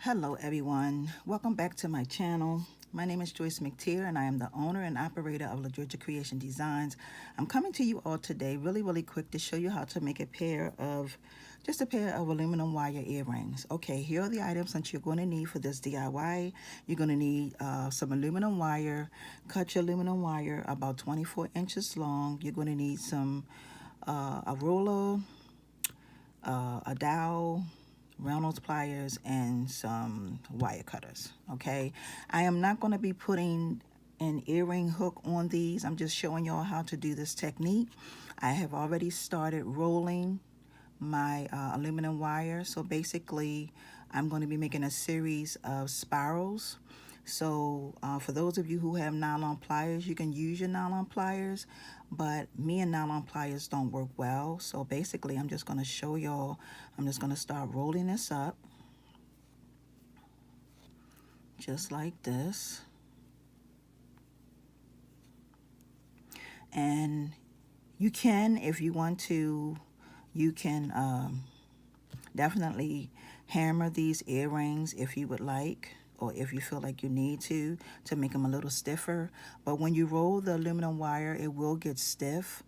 Hello everyone, welcome back to my channel. My name is Joyce McTeer and I am the owner and operator of La Georgia Creation Designs. I'm coming to you all today really quick to show you how to make just a pair of aluminum wire earrings. Okay, here are the items that you're going to need for this DIY. You're going to need some aluminum wire. Cut your aluminum wire about 24 inches long. You're going to need a ruler, a dowel, Reynolds pliers, and some wire cutters. Okay, I am not going to be putting an earring hook on these. I'm just showing y'all how to do this technique. I have already started rolling my aluminum wire. So basically I'm going to be making a series of spirals. So for those of you who have nylon pliers, you can use your nylon pliers, but me and nylon pliers don't work well. So basically I'm just going to show y'all. I'm just going to start rolling this up just like this. And you can, if you want to, you can definitely hammer these earrings if you would like, or if you feel like you need to make them a little stiffer. But when you roll the aluminum wire, it will get stiff.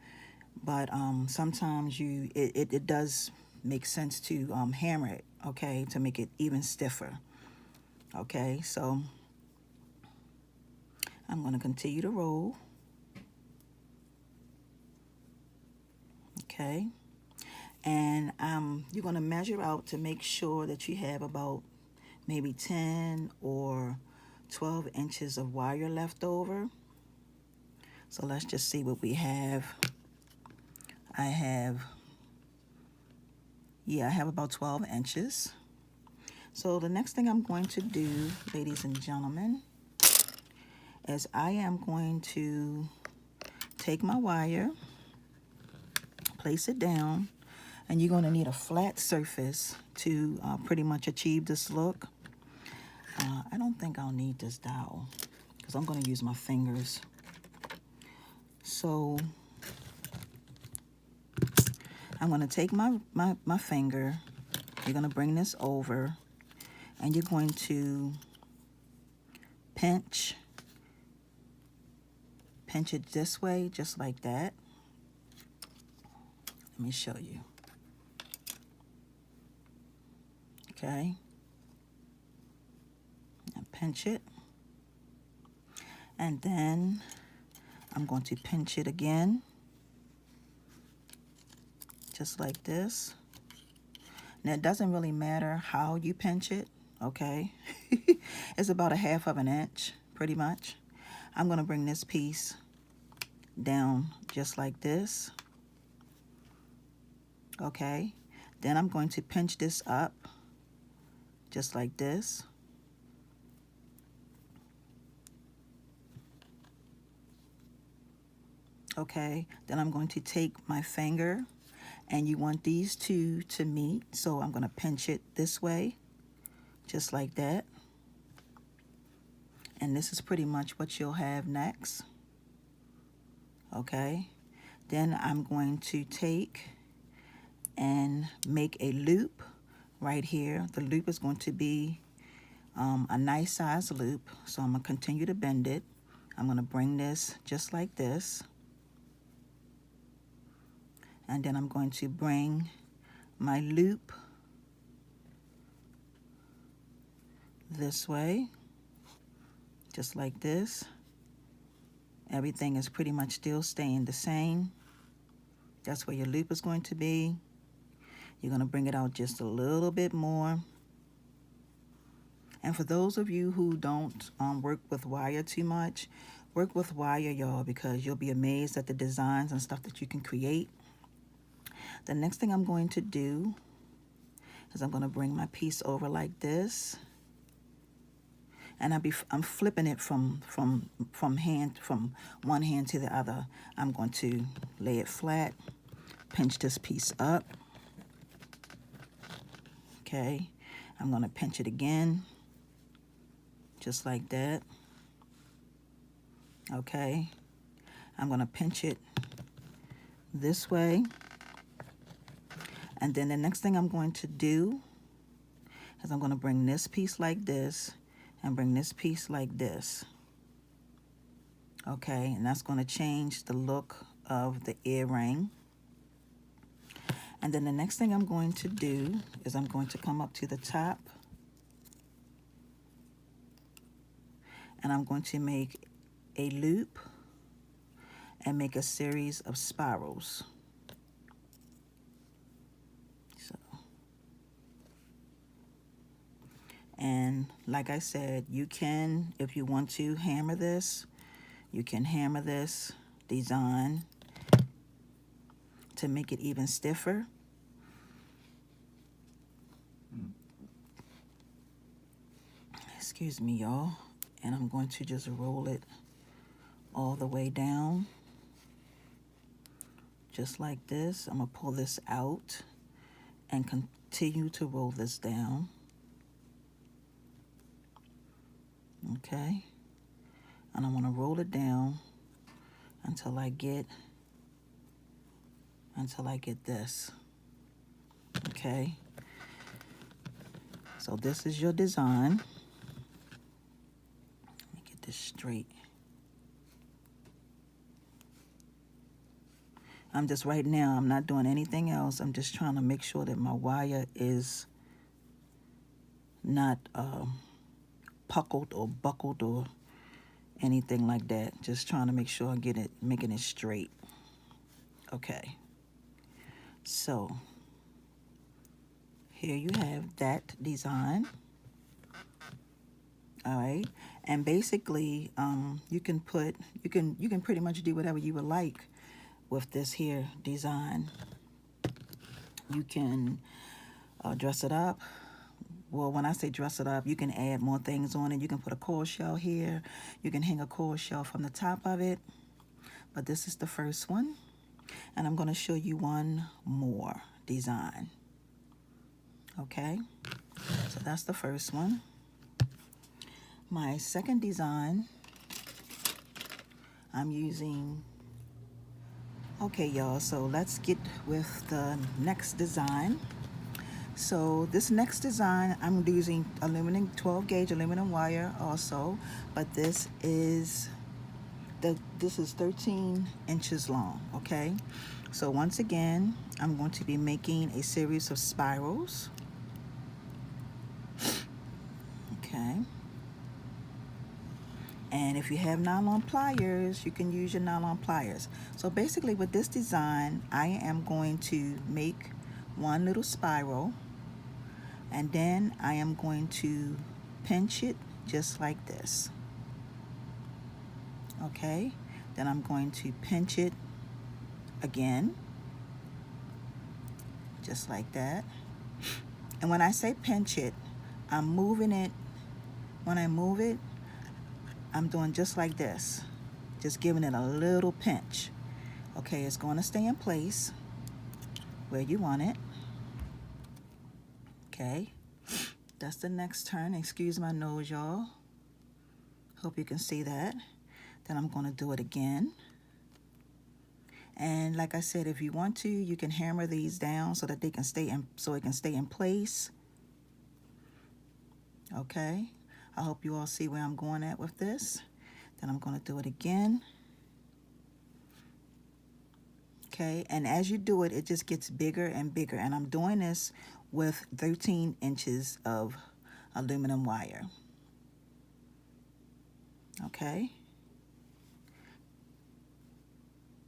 But sometimes it does make sense to hammer it, okay, to make it even stiffer. Okay, so I'm going to continue to roll. Okay. And you're going to measure out to make sure that you have about maybe 10 or 12 inches of wire left over. So let's just see what we have. I have about 12 inches. So the next thing I'm going to do, ladies and gentlemen, is I am going to take my wire, place it down, and you're going to need a flat surface to pretty much achieve this look. I don't think I'll need this dowel because I'm going to use my fingers. So I'm going to take my finger. You're going to bring this over and you're going to pinch it this way, just like that. Let me show you. Okay, and pinch it, and then I'm going to pinch it again, just like this. Now it doesn't really matter how you pinch it, okay? It's about a half of an inch, pretty much. I'm going to bring this piece down just like this, okay? Then I'm going to pinch this up just like this. Okay, then I'm going to take my finger, and you want these two to meet, so I'm going to pinch it this way, just like that. And this is pretty much what you'll have next. Okay, then I'm going to take and make a loop right here. The loop is going to be a nice size loop, so I'm going to continue to bend it. I'm going to bring this just like this, and then I'm going to bring my loop this way, just like this. Everything is pretty much still staying the same. That's where your loop is going to be. You're going to bring it out just a little bit more. And for those of you who don't work with wire too much, work with wire, y'all, because you'll be amazed at the designs and stuff that you can create. The next thing I'm going to do is I'm going to bring my piece over like this, and I'm flipping it from one hand to the other. I'm going to lay it flat, pinch this piece up. Okay, I'm going to pinch it again, just like that. Okay, I'm going to pinch it this way. And then the next thing I'm going to do is I'm going to bring this piece like this and bring this piece like this. Okay, and that's going to change the look of the earring. And then the next thing I'm going to do is I'm going to come up to the top and I'm going to make a loop and make a series of spirals. So, and like I said, you can, if you want to hammer this, you can hammer this design to make it even stiffer. Excuse me, y'all. And I'm going to just roll it all the way down. Just like this. I'm going to pull this out and continue to roll this down. Okay. And I'm going to roll it down until I get this. Okay. So this is your design. Let me get this straight. I'm just right now, I'm not doing anything else. I'm just trying to make sure that my wire is not puckled or buckled or anything like that. Just trying to make sure I get it, making it straight. Okay. So here you have that design. All right. And basically, you can pretty much do whatever you would like with this here design. You can dress it up. Well, when I say dress it up, you can add more things on it. You can put a coral shell here. You can hang a coral shell from the top of it. But this is the first one. And I'm going to show you one more design. Okay. So that's the first one. My second design, I'm using... Okay, y'all, so let's get with the next design. So this next design, I'm using aluminum 12 gauge aluminum wire also, but this is 13 inches long. Okay, so once again, I'm going to be making a series of spirals. Okay, and if you have nylon pliers, you can use your nylon pliers. So basically with this design, I am going to make one little spiral, and then I am going to pinch it just like this. Okay, then I'm going to pinch it again, just like that. And when I say pinch it, I'm moving it. When I move it, I'm doing just like this, just giving it a little pinch. Okay, it's going to stay in place where you want it. Okay, that's the next turn. Excuse my nose, y'all. Hope you can see that. Then I'm going to do it again. And like I said, if you want to, you can hammer these down so that they can stay in, so it can stay in place. Okay, I hope you all see where I'm going at with this. Then I'm going to do it again. Okay, and as you do it, it just gets bigger and bigger. And I'm doing this with 13 inches of aluminum wire. Okay.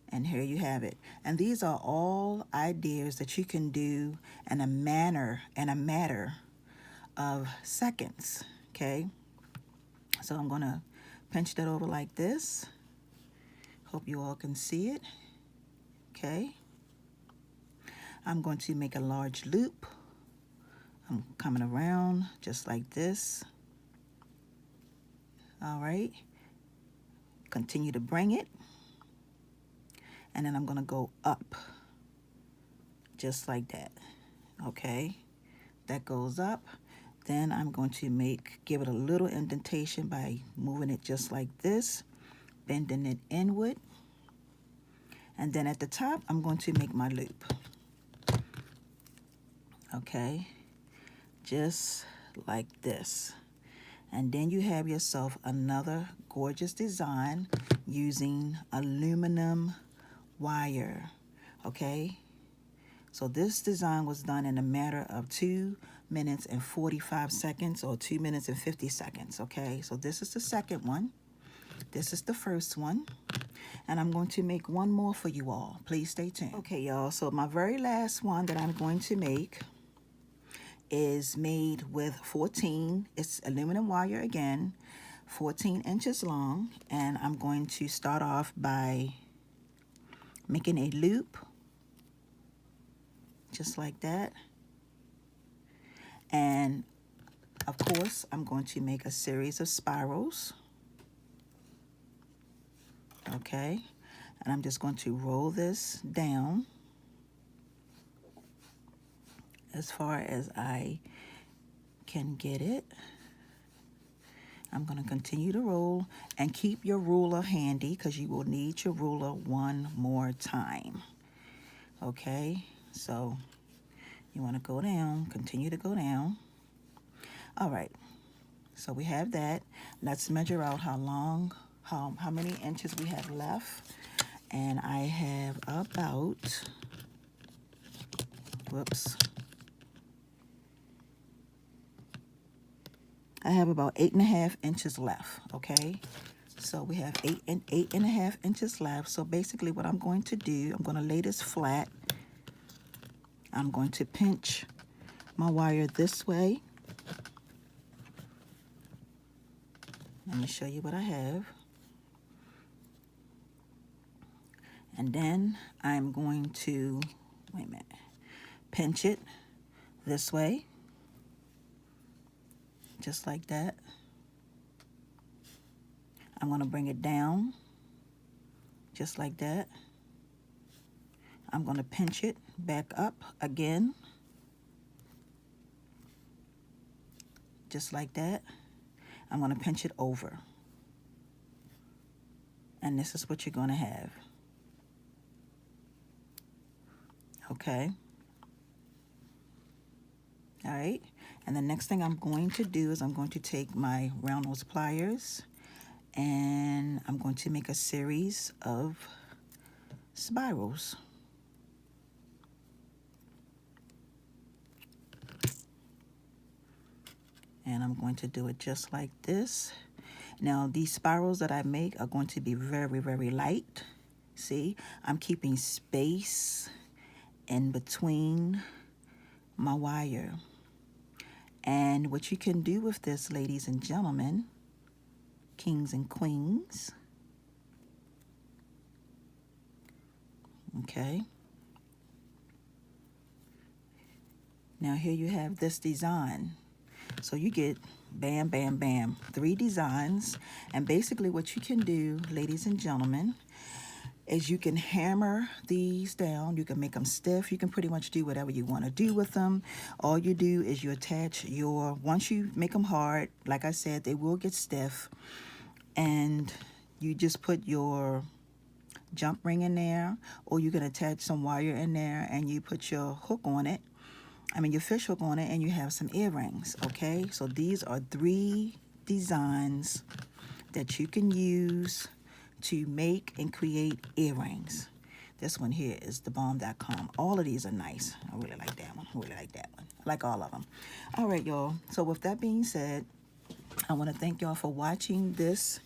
And here you have it. And these are all ideas that you can do in a matter of seconds. Okay. So I'm going to pinch that over like this. Hope you all can see it. Okay. I'm going to make a large loop. I'm coming around just like this. All right. Continue to bring it. And then I'm going to go up just like that. Okay. That goes up. Then I'm going to give it a little indentation by moving it just like this, bending it inward. And then at the top, I'm going to make my loop. Okay, just like this. And then you have yourself another gorgeous design using aluminum wire, okay? So this design was done in a matter of 2 minutes and 45 seconds, or 2 minutes and 50 seconds, okay? So this is the second one. This is the first one. And I'm going to make one more for you all. Please stay tuned. Okay, y'all, so my very last one that I'm going to make is made with 14, it's aluminum wire again, 14 inches long. And I'm going to start off by making a loop, just like that. And of course, I'm going to make a series of spirals. Okay, and I'm just going to roll this down as far as I can get it. I'm going to continue to roll, and keep your ruler handy because you will need your ruler one more time. Okay, so you want to go down, continue to go down. All right, so we have that. Let's measure out how long, how many inches we have left. And I have about, whoops, I have about 8.5 inches left, okay? So we have 8.5 inches left. So basically what I'm going to do, I'm going to lay this flat. I'm going to pinch my wire this way. Let me show you what I have. And then I'm going to, wait a minute, pinch it this way, just like that. I'm going to bring it down, just like that. I'm going to pinch it back up again, just like that. I'm going to pinch it over. And this is what you're going to have. Okay. All right. And the next thing I'm going to do is I'm going to take my round nose pliers, and I'm going to make a series of spirals. And I'm going to do it just like this. Now, these spirals that I make are going to be very, very light. See, I'm keeping space in between my wire. And what you can do with this, ladies and gentlemen, kings and queens, okay. Now here you have this design. So you get bam, bam, bam, 3 designs. And basically what you can do, ladies and gentlemen, is you can hammer these down. You can make them stiff. You can pretty much do whatever you want to do with them. All you do is you attach your, once you make them hard, like I said, they will get stiff. And you just put your jump ring in there, or you can attach some wire in there and you put your hook on it. I mean your fish hook on it, and you have some earrings, okay? So these are 3 designs that you can use to make and create earrings. This one here is thebomb.com. All of these are nice. I really like that one. I really like that one. I like all of them. All right, y'all. So with that being said, I want to thank y'all for watching this.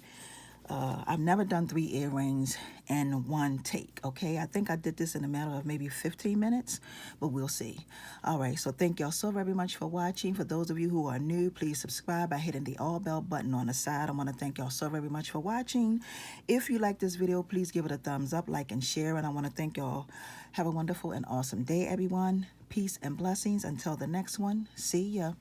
I've never done 3 earrings in one take, okay? I think I did this in a matter of maybe 15 minutes, but we'll see. All right, so thank y'all so very much for watching. For those of you who are new, please subscribe by hitting the all bell button on the side. I want to thank y'all so very much for watching. If you like this video, please give it a thumbs up, like, and share. And I want to thank y'all. Have a wonderful and awesome day, everyone. Peace and blessings. Until the next one, see ya.